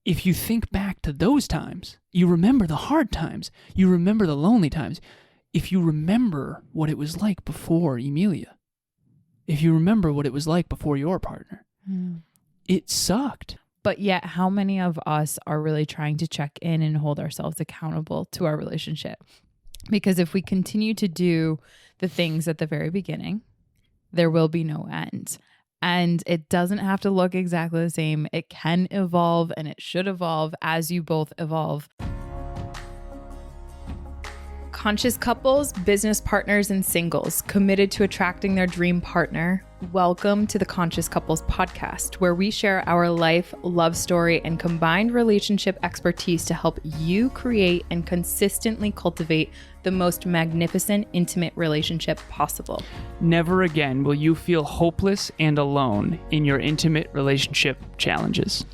if you think back to those times, you remember the hard times, you remember the lonely times. If you remember what it was like before Emilia, if you remember what it was like before your partner, it sucked. But yet, how many of us are really trying to check in and hold ourselves accountable to our relationship? Because if we continue to do the things at the very beginning, there will be no end. And it doesn't have to look exactly the same. It can evolve, and it should evolve as you both evolve. Conscious couples, business partners, and singles committed to attracting their dream partner. Welcome to the Conscious Couples podcast, where we share our life, love story, and combined relationship expertise to help you create and consistently cultivate the most magnificent, intimate relationship possible. Never again will you feel hopeless and alone in your intimate relationship challenges.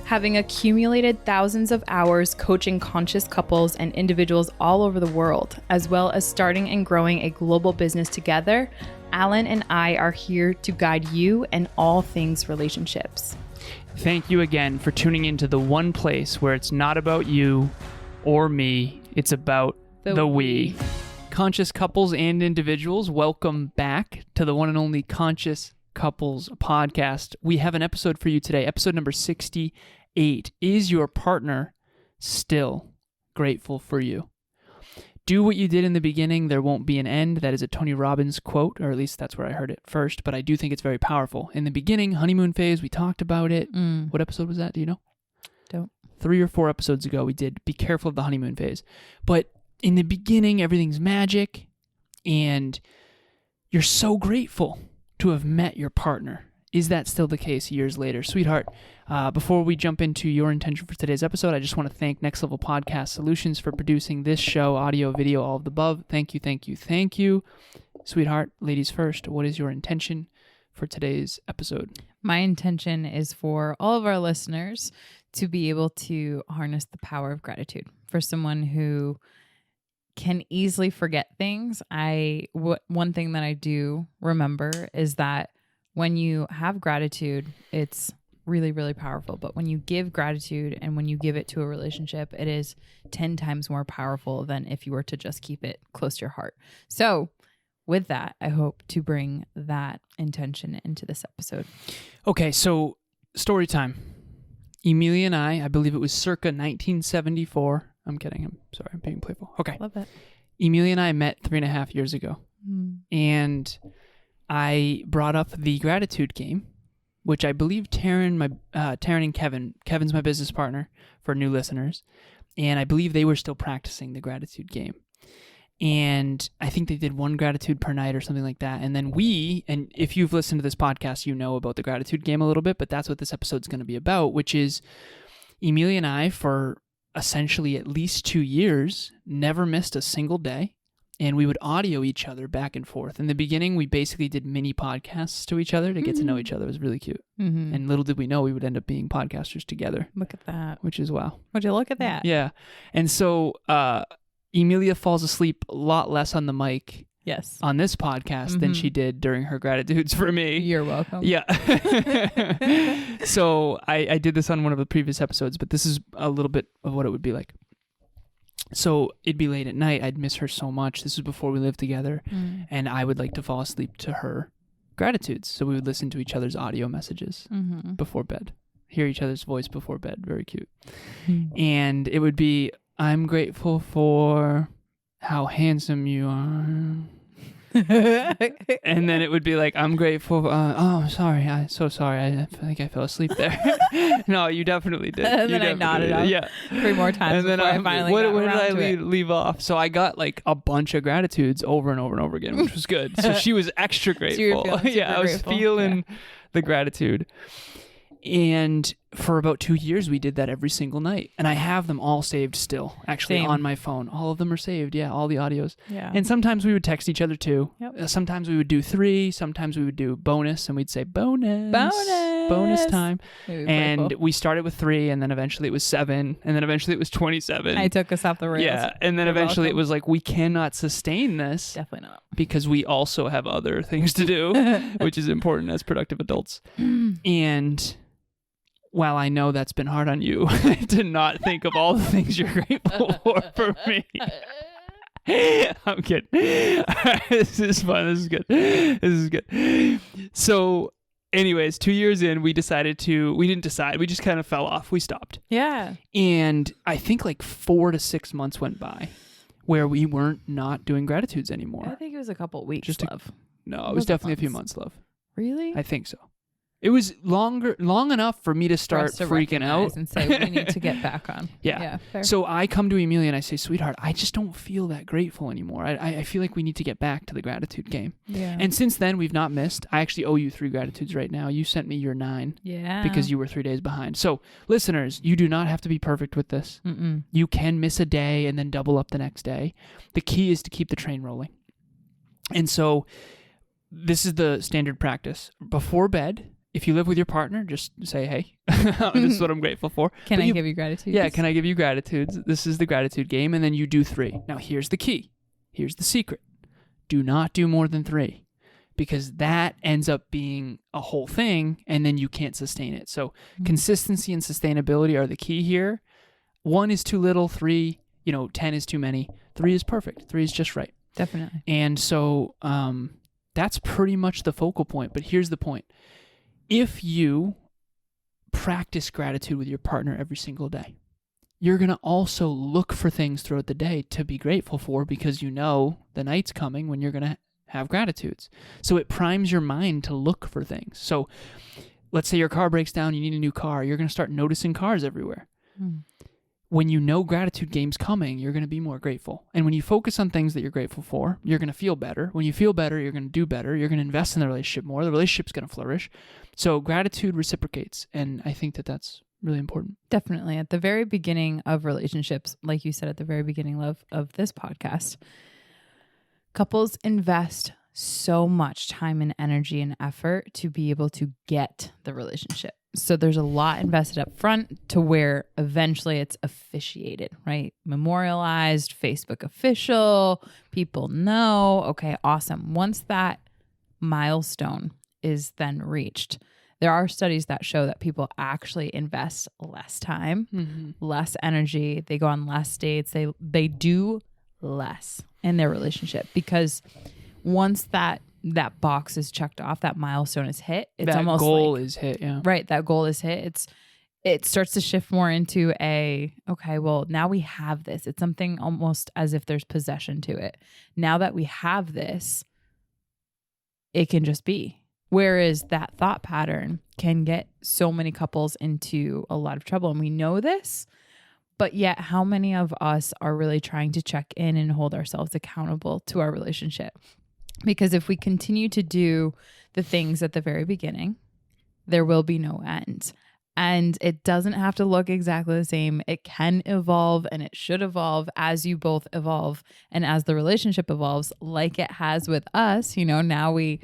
Having accumulated thousands of hours coaching conscious couples and individuals all over the world, as well as starting and growing a global business together, Alan and I are here to guide you in all things relationships. Thank you again for tuning into the one place where it's not about you or me, it's about the we. Conscious couples and individuals, welcome back to the one and only Conscious Couples podcast. We have an episode for you today, episode number 68. Is your partner still grateful for you? Do what you did in the beginning, there won't be an end. That is a Tony Robbins quote, or at least that's where I heard it first, but I do think it's very powerful. In the beginning, honeymoon phase, we talked about it. What episode was that? Do you know? Don't. 3 or 4 episodes ago, we did be careful of the honeymoon phase. But in the beginning, everything's magic, and you're so grateful to have met your partner. Is that still the case years later? Sweetheart, before we jump into your intention for today's episode, I just want to thank Next Level Podcast Solutions for producing this show, audio, video, all of the above. Thank you, thank you, thank you. Sweetheart, ladies first, what is your intention for today's episode? My intention is for all of our listeners to be able to harness the power of gratitude. For someone who can easily forget things, one thing that I do remember is that when you have gratitude, it's really, really powerful. But when you give gratitude and when you give it to a relationship, it is 10 times more powerful than if you were to just keep it close to your heart. So with that, I hope to bring that intention into this episode. Okay, so story time. Emilia and I believe it was circa 1974. I'm kidding. I'm sorry. I'm being playful. Okay. Love it. Emilia and I met 3.5 years ago. And I brought up the gratitude game, which I believe Taryn and Kevin's my business partner for new listeners, and I believe they were still practicing the gratitude game. And I think they did 1 gratitude per night or something like that. And then and if you've listened to this podcast, you know about the gratitude game a little bit, but that's what this episode's going to be about, which is Emilia and I, for essentially at least 2 years, never missed a single day. And we would audio each other back and forth. In the beginning, we basically did mini podcasts to each other to get to know each other. It was really cute. And little did we know we would end up being podcasters together. Look at that. Which is wow. Would you look at that? Yeah. And so Emilia falls asleep a lot less on the mic on this podcast than she did during her gratitudes for me. You're welcome. Yeah. So I did this on one of the previous episodes, but this is a little bit of what it would be like. So it'd be late at night. I'd miss her so much. This was before we lived together. And I would like to fall asleep to her gratitudes. So we would listen to each other's audio messages before bed, hear each other's voice before bed. Very cute. And it would be, I'm grateful for how handsome you are. And then it would be like, I'm grateful. I'm sorry. I'm so sorry. I think I fell asleep there. No, you definitely did. And then I nodded off 3 more times. And then I finally what did I leave off? So I got like a bunch of gratitudes over and over and over again, which was good. So she was extra grateful. So I was feeling the gratitude. And for about 2 years, we did that every single night. And I have them all saved still, actually, on my phone. All of them are saved. Yeah, all the audios. Yeah. And sometimes we would text each other too. Yep. Sometimes we would do 3. Sometimes we would do bonus, and we'd say bonus time. And we started with 3, and then eventually it was 7, and then eventually it was 27. I took us off the rails. Yeah, and then eventually it was like, we cannot sustain this. Definitely not. Because we also have other things to do, which is important as productive adults. And while I know that's been hard on you to not think of all the things you're grateful for me. I'm kidding. This is fun. This is good. This is good. So anyways, 2 years in, we didn't decide. We just kind of fell off. We stopped. Yeah. And I think like 4 to 6 months went by where we weren't not doing gratitudes anymore. I think it was a couple weeks, love. No, it was definitely a few months, love. Really? I think so. It was long enough for me to start freaking out and say we need to get back on. Yeah. Fair. So I come to Emilia and I say, sweetheart, I just don't feel that grateful anymore. I feel like we need to get back to the gratitude game. Yeah. And since then, we've not missed. I actually owe you 3 gratitudes right now. You sent me your 9. Yeah. Because you were 3 days behind. So listeners, you do not have to be perfect with this. Mm-mm. You can miss a day and then double up the next day. The key is to keep the train rolling. And so this is the standard practice. Before bed, if you live with your partner, just say, hey, this is what I'm grateful for. Can I give you gratitude? Yeah, can I give you gratitudes? This is the gratitude game. And then you do 3. Now, here's the key. Here's the secret. Do not do more than 3 because that ends up being a whole thing and then you can't sustain it. So consistency and sustainability are the key here. 1 is too little. 3, 10 is too many. 3 is perfect. 3 is just right. Definitely. And so that's pretty much the focal point. But here's the point. If you practice gratitude with your partner every single day, you're going to also look for things throughout the day to be grateful for because you know the night's coming when you're going to have gratitudes. So it primes your mind to look for things. So let's say your car breaks down, you need a new car. You're going to start noticing cars everywhere. When you know gratitude game's coming, you're going to be more grateful. And when you focus on things that you're grateful for, you're going to feel better. When you feel better, you're going to do better. You're going to invest in the relationship more. The relationship's going to flourish. So gratitude reciprocates. And I think that that's really important. Definitely. At the very beginning of relationships, like you said at the very beginning of this podcast, couples invest so much time and energy and effort to be able to get the relationship. So there's a lot invested up front to where eventually it's officiated, right? Memorialized, Facebook official, people know, okay, awesome. Once that milestone is then reached, there are studies that show that people actually invest less time, less energy. They go on less dates. They do less in their relationship because once that box is checked off, that milestone is hit. It's that almost goal is hit, yeah. Right, that goal is hit. It starts to shift more into okay, well, now we have this. It's something almost as if there's possession to it. Now that we have this, it can just be. Whereas that thought pattern can get so many couples into a lot of trouble. And we know this, but yet how many of us are really trying to check in and hold ourselves accountable to our relationship? Because if we continue to do the things at the very beginning, there will be no end. And it doesn't have to look exactly the same. It can evolve and it should evolve as you both evolve and as the relationship evolves, like it has with us. Now we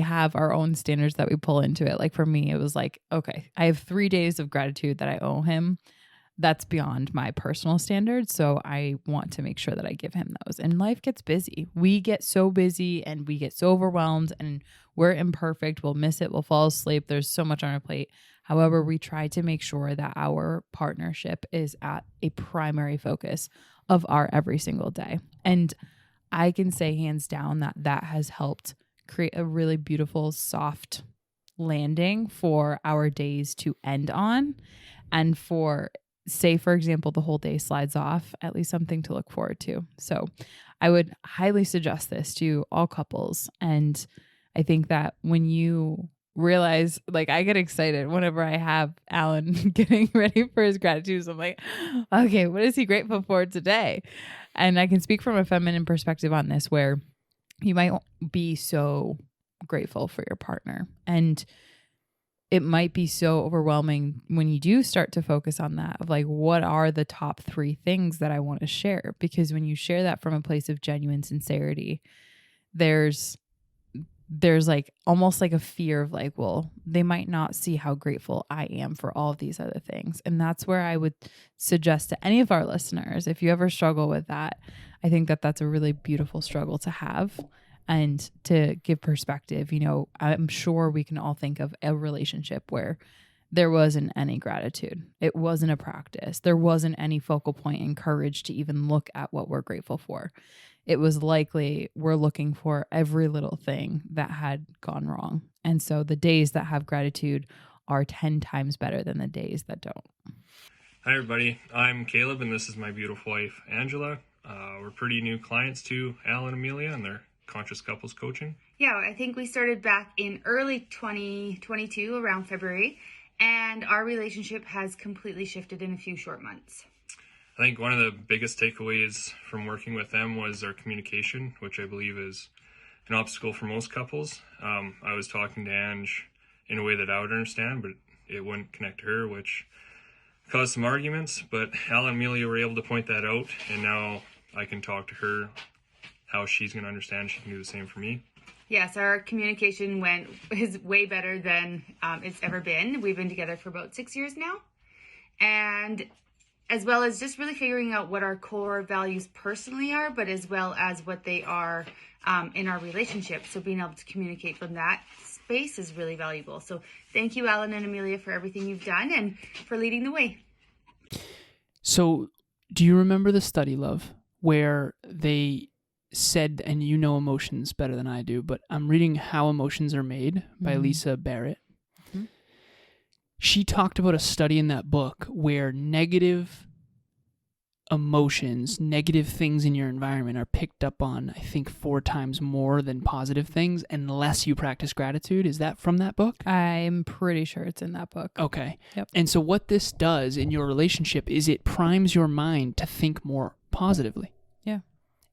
have our own standards that we pull into it. Like for me, it was like, okay, I have 3 days of gratitude that I owe him. That's beyond my personal standards. So I want to make sure that I give him those. And life gets busy. We get so busy and we get so overwhelmed and we're imperfect. We'll miss it. We'll fall asleep. There's so much on our plate. However, we try to make sure that our partnership is at a primary focus of our every single day. And I can say hands down that has helped create a really beautiful, soft landing for our days to end on. And for, say, for example, the whole day slides off, at least something to look forward to. So I would highly suggest this to all couples. And I think that when you realize, like, I get excited whenever I have Alan getting ready for his gratitude. I'm like, okay, what is he grateful for today? And I can speak from a feminine perspective on this, where you might be so grateful for your partner, and it might be so overwhelming when you do start to focus on that, of like, what are the top 3 things that I want to share? Because when you share that from a place of genuine sincerity, there's like almost like a fear of like, well, they might not see how grateful I am for all of these other things. And that's where I would suggest to any of our listeners, if you ever struggle with that, I think that that's a really beautiful struggle to have. And to give perspective, I'm sure we can all think of a relationship where there wasn't any gratitude. It wasn't a practice. There wasn't any focal point and courage to even look at what we're grateful for. It was likely we're looking for every little thing that had gone wrong. And so the days that have gratitude are 10 times better than the days that don't. Hi, everybody. I'm Caleb, and this is my beautiful wife, Angela. We're pretty new clients to Al and Emilia and their conscious couples coaching. Yeah, I think we started back in early 2022, around February, and our relationship has completely shifted in a few short months. I think one of the biggest takeaways from working with them was our communication, which I believe is an obstacle for most couples. I was talking to Ange in a way that I would understand, but it wouldn't connect to her, which caused some arguments. But Al and Emilia were able to point that out, and now I can talk to her how she's going to understand. She can do the same for me. Yes, our communication is way better than it's ever been. We've been together for about 6 years now. And as well as just really figuring out what our core values personally are, but as well as what they are in our relationship. So being able to communicate from that space is really valuable. So thank you, Alan and Emilia, for everything you've done and for leading the way. So do you remember the study, love, where they said, and you know emotions better than I do, but I'm reading How Emotions Are Made by Lisa Barrett. Mm-hmm. She talked about a study in that book where negative emotions, negative things in your environment are picked up on, I think, 4 times more than positive things unless you practice gratitude. Is that from that book? I'm pretty sure it's in that book. Okay. Yep. And so what this does in your relationship is it primes your mind to think more positively. Yeah.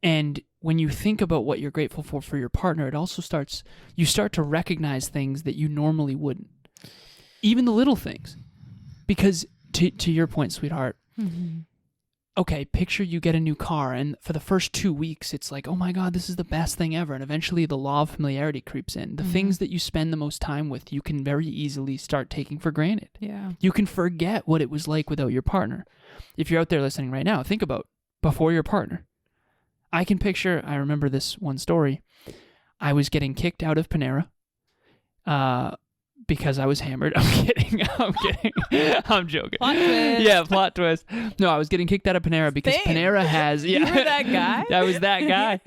And when you think about what you're grateful for your partner, it also you start to recognize things that you normally wouldn't. Even the little things. Because to your point, sweetheart, okay, picture you get a new car, and for the first 2 weeks, it's like, oh my God, this is the best thing ever. And eventually the law of familiarity creeps in. The things that you spend the most time with, you can very easily start taking for granted. Yeah. You can forget what it was like without your partner. If you're out there listening right now, think about before your partner. I remember this one story. I was getting kicked out of Panera because I was hammered. I'm kidding. I'm joking. Plot twist. Yeah, plot twist. No, I was getting kicked out of Panera because Panera has... Yeah, you were that guy? I was that guy.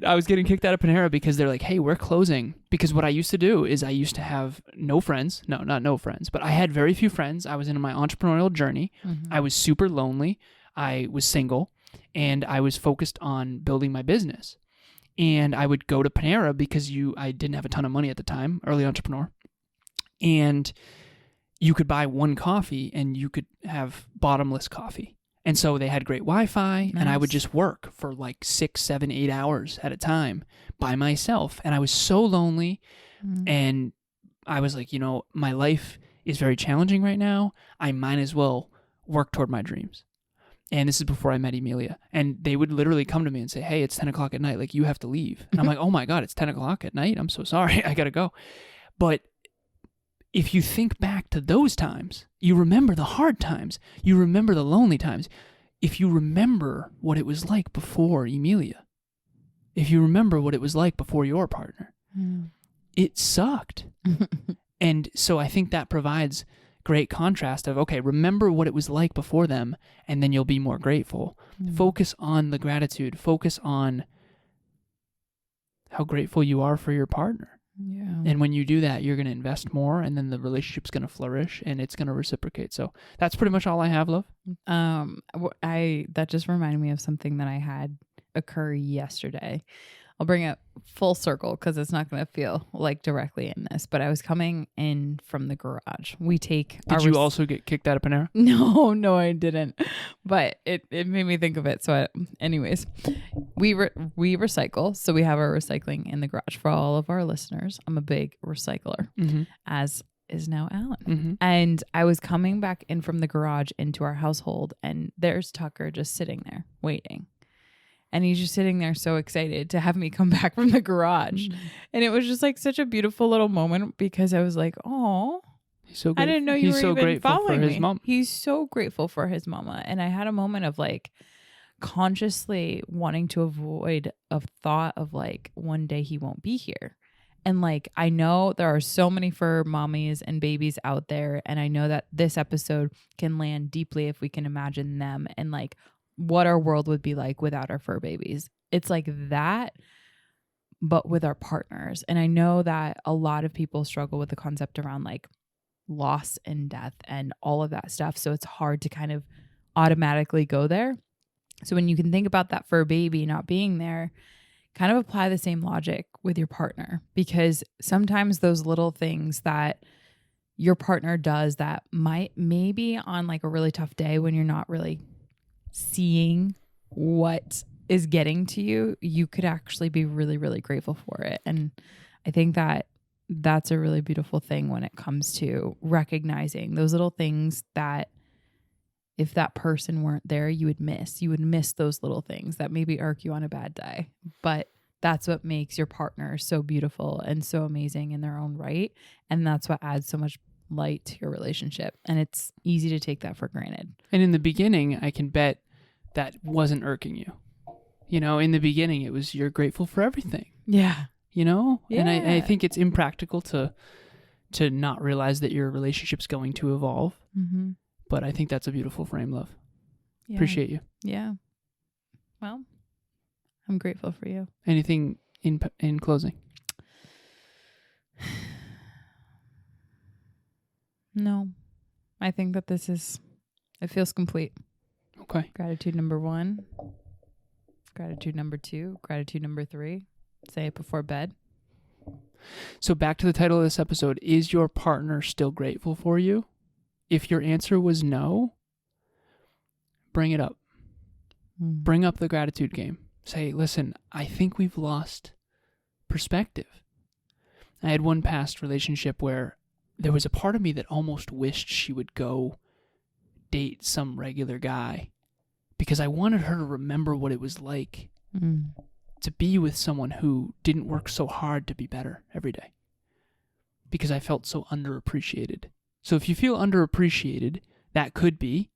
I was getting kicked out of Panera because they're like, hey, we're closing. Because what I used to do is I used to have no friends. No, not no friends, but I had very few friends. I was in my entrepreneurial journey. I was super lonely. I was single. And I was focused on building my business. And I would go to Panera because I didn't have a ton of money at the time, early entrepreneur. And you could buy one coffee and you could have bottomless coffee. And so they had great Wi-Fi, and I would just work for like 6, 7, 8 hours at a time by myself. And I was so lonely. And I was like, my life is very challenging right now. I might as well work toward my dreams. And this is before I met Emilia. And they would literally come to me and say, hey, it's 10 o'clock at night. Like, you have to leave. And I'm like, oh my God, it's 10 o'clock at night? I'm so sorry. I got to go. But if you think back to those times, you remember the hard times. You remember the lonely times. If you remember what it was like before Emilia, if you remember what it was like before your partner, it sucked. And so I think that provides great contrast of, okay, remember what it was like before them, and then you'll be more grateful. Focus on the gratitude. Focus on how grateful you are for your partner. Yeah. And when you do that, you're going to invest more, and then the relationship's going to flourish, and it's going to reciprocate. So that's pretty much all I have, love. That just reminded me of something that I had occur yesterday. I'll bring it full circle because it's not going to feel like directly in this, but I was coming in from the garage. Did you also get kicked out of Panera? No, I didn't. But it made me think of it. So anyways, we recycle. So we have our recycling in the garage for all of our listeners. I'm a big recycler, as is now Alan. And I was coming back in from the garage into our household, and there's Tucker just sitting there waiting. And he's just sitting there so excited to have me come back from the garage. And it was just like such a beautiful little moment because I was like, oh, I didn't know you were even following me. Mom. He's so grateful for his mama. And I had a moment of like consciously wanting to avoid a thought of like one day he won't be here. And like, I know there are so many fur mommies and babies out there. And I know that this episode can land deeply if we can imagine them and like what our world would be like without our fur babies. It's like that, but with our partners. And I know that a lot of people struggle with the concept around like loss and death and all of that stuff. So it's hard to kind of automatically go there. So when you can think about that fur baby not being there, kind of apply the same logic with your partner, because sometimes those little things that your partner does that might maybe on like a really tough day when you're not really seeing what is getting to you, you could actually be really, really grateful for it. And I think that that's a really beautiful thing when it comes to recognizing those little things that if that person weren't there, you would miss those little things that maybe irk you on a bad day. But that's what makes your partner so beautiful and so amazing in their own right. And that's what adds so much light to your relationship. And it's easy to take that for granted. And in the beginning, I can bet that wasn't irking you. You know, in the beginning, it was you're grateful for everything. Yeah. You know? Yeah. And I think it's impractical to not realize that your relationship's going to evolve. Mm-hmm. But I think that's a beautiful frame, love. Yeah. Appreciate you. Yeah. Well, I'm grateful for you. Anything in closing? No. I think that it feels complete. Okay. Gratitude number 1. Gratitude number 2. Gratitude number 3. Say it before bed. So back to the title of this episode, is your partner still grateful for you? If your answer was no, bring it up. Bring up the gratitude game. Say, listen, I think we've lost perspective. I had one past relationship where there was a part of me that almost wished she would go date some regular guy because I wanted her to remember what it was like to be with someone who didn't work so hard to be better every day because I felt so underappreciated. So if you feel underappreciated, that could be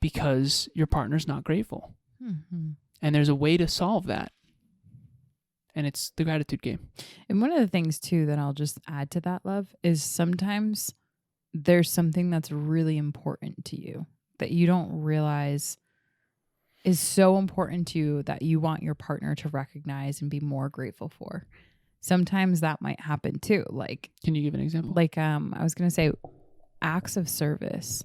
because your partner's not grateful. Mm-hmm. And there's a way to solve that. And it's the gratitude game. And one of the things, too, that I'll just add to that, love, is sometimes there's something that's really important to you that you don't realize is so important to you that you want your partner to recognize and be more grateful for. Sometimes that might happen, too. Like, can you give an example? Like, I was going to say acts of service.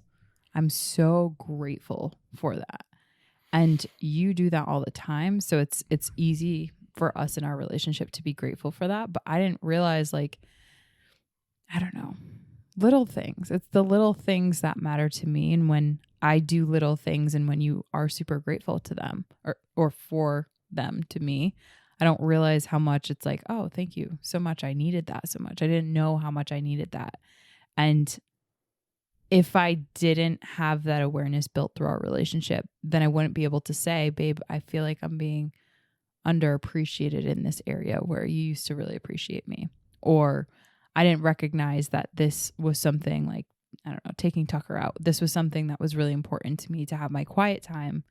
I'm so grateful for that. And you do that all the time. So it's easy for us in our relationship to be grateful for that. But I didn't realize, like, I don't know, little things. It's the little things that matter to me. And when I do little things and when you are super grateful to them or for them to me, I don't realize how much it's like, oh, thank you so much. I needed that so much. I didn't know how much I needed that. And if I didn't have that awareness built through our relationship, then I wouldn't be able to say, babe, I feel like I'm being underappreciated in this area where you used to really appreciate me. Or I didn't recognize that this was something like, I don't know, taking Tucker out. This was something that was really important to me to have my quiet time.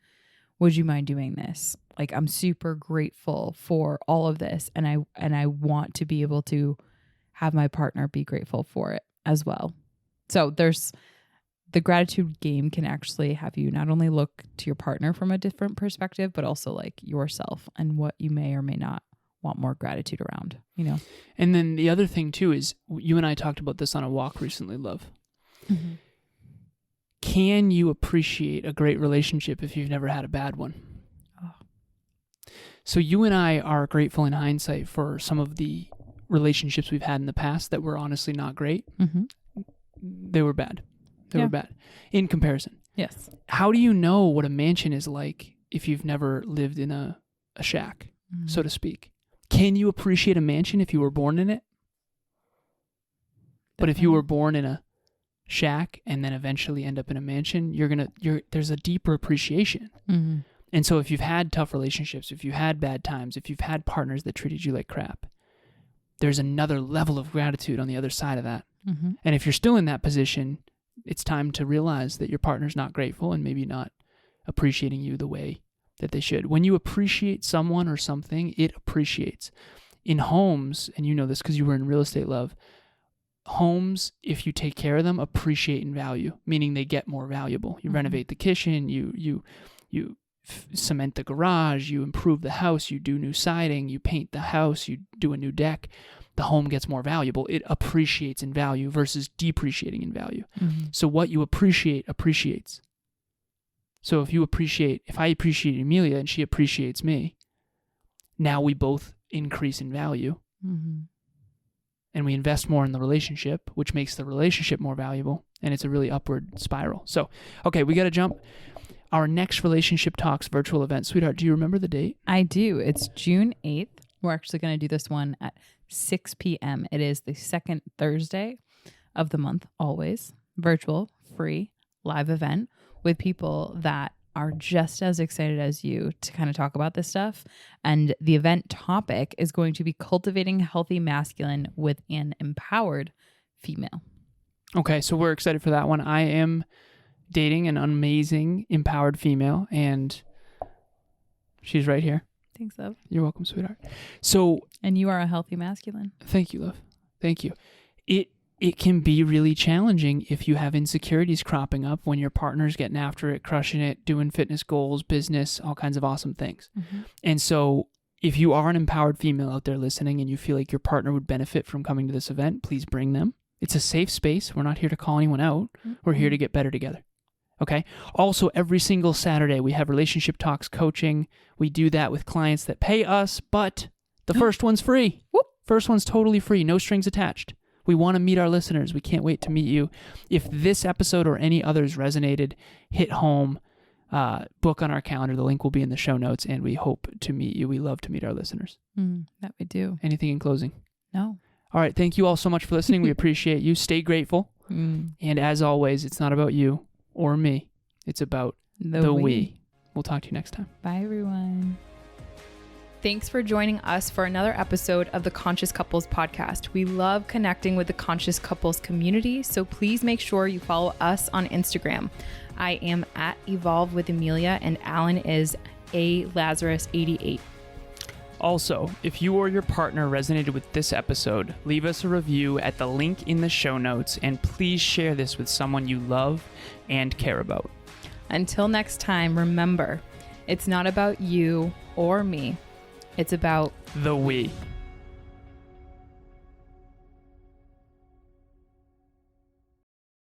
Would you mind doing this? Like, I'm super grateful for all of this. And I want to be able to have my partner be grateful for it as well. So there's the gratitude game can actually have you not only look to your partner from a different perspective, but also like yourself and what you may or may not want more gratitude around, you know? And then the other thing too is you and I talked about this on a walk recently, love. Mm-hmm. Can you appreciate a great relationship if you've never had a bad one? Oh. So you and I are grateful in hindsight for some of the relationships we've had in the past that were honestly not great. Mm-hmm. They were bad. They were bad in comparison. Yes. How do you know what a mansion is like if you've never lived in a shack, so to speak? Can you appreciate a mansion if you were born in it? But if you were born in a shack and then eventually end up in a mansion, there's a deeper appreciation. Mm-hmm. And so if you've had tough relationships, if you've had bad times, if you've had partners that treated you like crap, there's another level of gratitude on the other side of that. Mm-hmm. And if you're still in that position, it's time to realize that your partner's not grateful and maybe not appreciating you the way that they should. When you appreciate someone or something, it appreciates. in homes, and you know this because you were in real estate, love, homes, if you take care of them, appreciate in value, meaning they get more valuable. You renovate the kitchen, you cement the garage, you improve the house, you do new siding, you paint the house, you do a new deck. The home gets more valuable. It appreciates in value versus depreciating in value. So what you appreciate appreciates. So if I appreciate Emilia and she appreciates me, now we both increase in value. And we invest more in the relationship, which makes the relationship more valuable. And it's a really upward spiral. So, okay, we got to jump. Our next Relationship Talks virtual event, sweetheart, do you remember the date? I do. It's June 8th. We're actually going to do this one at 6 p.m. It is the second Thursday of the month, always. Virtual, free, live event with people that are just as excited as you to kind of talk about this stuff. And the event topic is going to be cultivating healthy masculine with an empowered female. Okay, so we're excited for that one. I am dating an amazing empowered female, and she's right here. Thanks, love. You're welcome, sweetheart. So, and you are a healthy masculine. Thank you, love. Thank you. It can be really challenging if you have insecurities cropping up when your partner's getting after it, crushing it, doing fitness goals, business, all kinds of awesome things. And so if you are an empowered female out there listening and you feel like your partner would benefit from coming to this event, please bring them. It's a safe space. We're not here to call anyone out. We're here to get better together. Okay. Also, every single Saturday, we have Relationship Talks coaching. We do that with clients that pay us, but the first one's free. First one's totally free. No strings attached. We want to meet our listeners. We can't wait to meet you. If this episode or any others resonated, hit home, book on our calendar. The link will be in the show notes, and we hope to meet you. We love to meet our listeners. That we do. Anything in closing? No. All right. Thank you all so much for listening. We appreciate you. Stay grateful. And as always, it's not about you or me. It's about the we. We'll talk to you next time. Bye, everyone. Thanks for joining us for another episode of the Conscious Couples podcast. We love connecting with the Conscious Couples community, so please make sure you follow us on Instagram. I am at Evolve with Emilia, and Alan is a Lazaros 88. Also, if you or your partner resonated with this episode, leave us a review at the link in the show notes, and please share this with someone you love and care about. Until next time, remember, it's not about you or me. It's about the we.